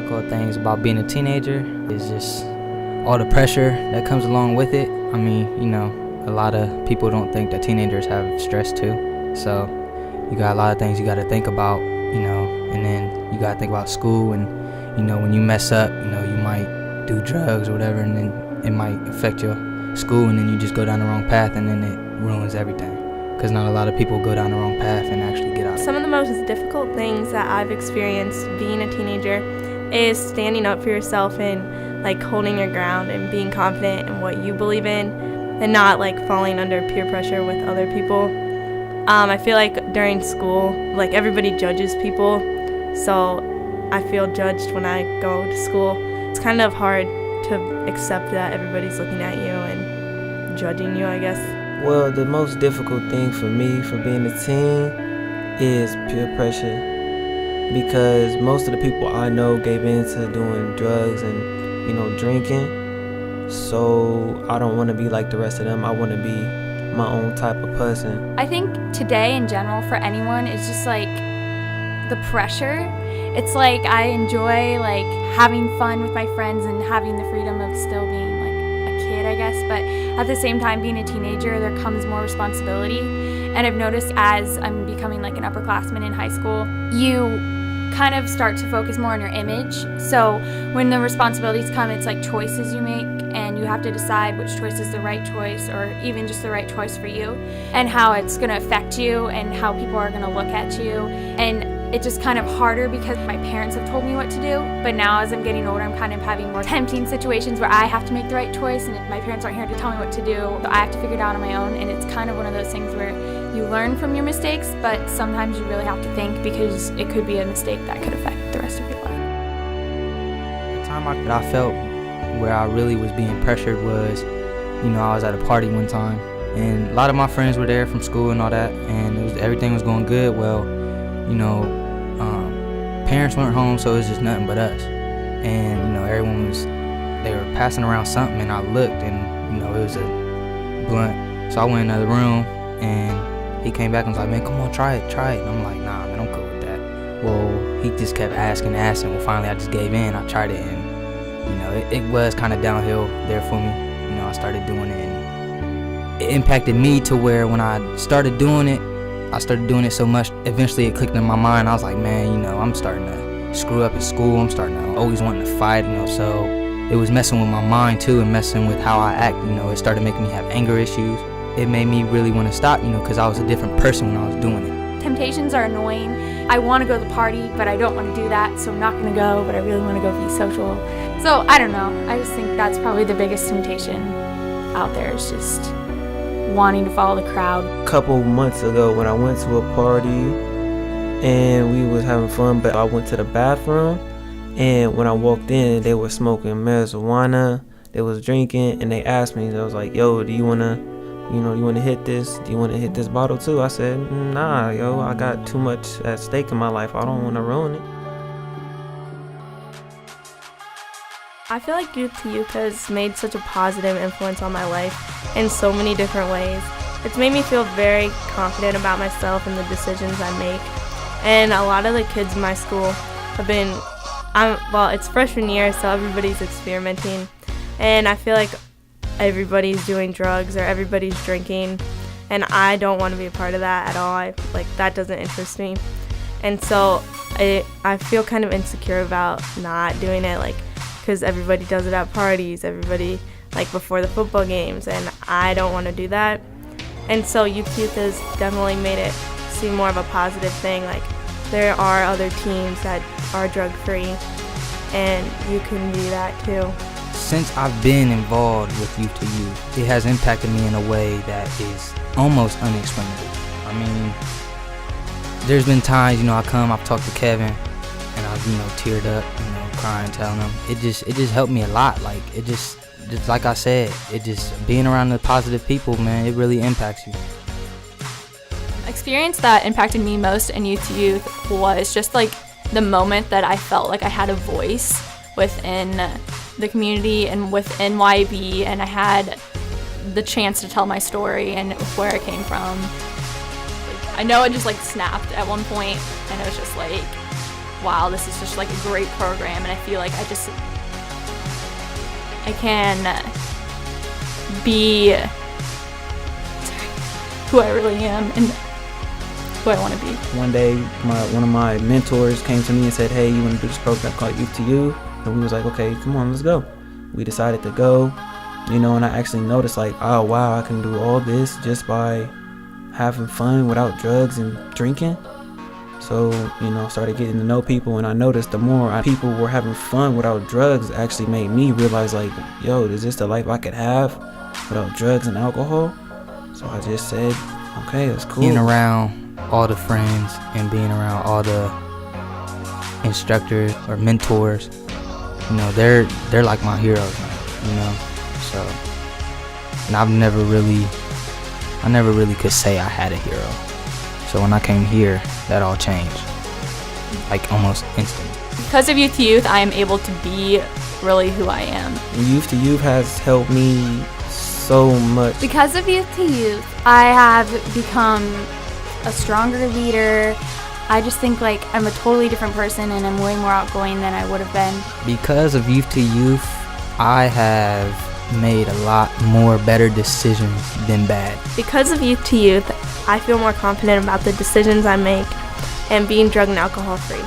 difficult things about being a teenager is just all the pressure that comes along with it. I mean, a lot of people don't think that teenagers have stress too. So you got a lot of things you got to think about, and then you got to think about school. And, when you mess up, you might do drugs or whatever, and then it might affect your school, and then you just go down the wrong path, and then it ruins everything. Because not a lot of people go down the wrong path and actually get out. Some of the most difficult things that I've experienced being a teenager is standing up for yourself and holding your ground and being confident in what you believe in and not falling under peer pressure with other people. I feel like during school, everybody judges people, so I feel judged when I go to school. It's kind of hard to accept that everybody's looking at you and judging you, I guess. Well, the most difficult thing for me for being a teen is peer pressure, because most of the people I know gave in to doing drugs and, drinking. So I don't want to be like the rest of them. I want to be my own type of person. I think today in general for anyone is just the pressure. It's I enjoy having fun with my friends and having the freedom of still being a kid, I guess, but at the same time being a teenager there comes more responsibility. And I've noticed as I'm becoming an upperclassman in high school, you kind of start to focus more on your image. So when the responsibilities come, it's choices you make, and you have to decide which choice is the right choice, or even just the right choice for you, and how it's going to affect you and how people are going to look at you. And it's just kind of harder because my parents have told me what to do, but now as I'm getting older, I'm kind of having more tempting situations where I have to make the right choice, and if my parents aren't here to tell me what to do, so I have to figure it out on my own. And it's kind of one of those things where you learn from your mistakes, but sometimes you really have to think, because it could be a mistake that could affect the rest of your life. The time I felt where I really was being pressured was, I was at a party one time, and a lot of my friends were there from school and all that, and everything was going good. Well, parents weren't home, so it was just nothing but us. And, everyone they were passing around something, and I looked, and, it was a blunt. So I went in another room, and he came back and was like, man, come on, try it. And I'm like, nah, man, I'm cool with that. Well, he just kept asking. Well, finally I just gave in. I tried it, and, it was kind of downhill there for me. I started doing it, and it impacted me to where when I started doing it so much, eventually it clicked in my mind. I was like, man, I'm starting to screw up in school. I'm starting to always wanting to fight, so it was messing with my mind too, and messing with how I act. It started making me have anger issues. It made me really want to stop, because I was a different person when I was doing it. Temptations are annoying. I want to go to the party, but I don't want to do that, so I'm not going to go, but I really want to go be social. So I don't know. I just think that's probably the biggest temptation out there, is just wanting to follow the crowd. A couple months ago when I went to a party and we was having fun, but I went to the bathroom, and when I walked in, they were smoking marijuana, they was drinking, and they asked me, they was like, yo, do you want to hit this? Do you want to hit this bottle too? I said, nah, yo, I got too much at stake in my life. I don't want to ruin it. I feel like Youth to Youth has made such a positive influence on my life in so many different ways. It's made me feel very confident about myself and the decisions I make. And a lot of the kids in my school have been, it's freshman year, so everybody's experimenting. And I feel like everybody's doing drugs or everybody's drinking. And I don't want to be a part of that at all. That doesn't interest me. And so I feel kind of insecure about not doing it, because everybody does it at parties, everybody before the football games, and I don't want to do that. And so Youth has definitely made it seem more of a positive thing. There are other teams that are drug-free, and you can do that too. Since I've been involved with Youth to Youth, it has impacted me in a way that is almost unexplainable. I mean, there's been times, I've talked to Kevin, and I've, teared up, crying, telling him. It just helped me a lot. Just like I said, being around the positive people, man, it really impacts you. Experience that impacted me most in Youth to Youth was just the moment that I felt like I had a voice within the community and within YB, and I had the chance to tell my story and where I came from. I know it just snapped at one point, and it was just wow, this is just like a great program, and I feel like I can be who I really am and who I want to be. One day, one of my mentors came to me and said, hey, you want to do this program called Youth to You? And we was like, okay, come on, let's go. We decided to go, and I actually noticed like, oh, wow, I can do all this just by having fun without drugs and drinking. So, started getting to know people, and I noticed the more people were having fun without drugs actually made me realize like, yo, is this the life I could have without drugs and alcohol? So I just said, okay, that's cool. Being around all the friends and being around all the instructors or mentors, they're like my heroes, so, and I never really could say I had a hero. So when I came here, that all changed, like almost instantly. Because of Youth to Youth, I am able to be really who I am. Youth to Youth has helped me so much. Because of Youth to Youth, I have become a stronger leader. I just think like I'm a totally different person, and I'm way more outgoing than I would have been. Because of Youth to Youth, I have made a lot more better decisions than bad. Because of Youth to Youth, I feel more confident about the decisions I make and being drug and alcohol free.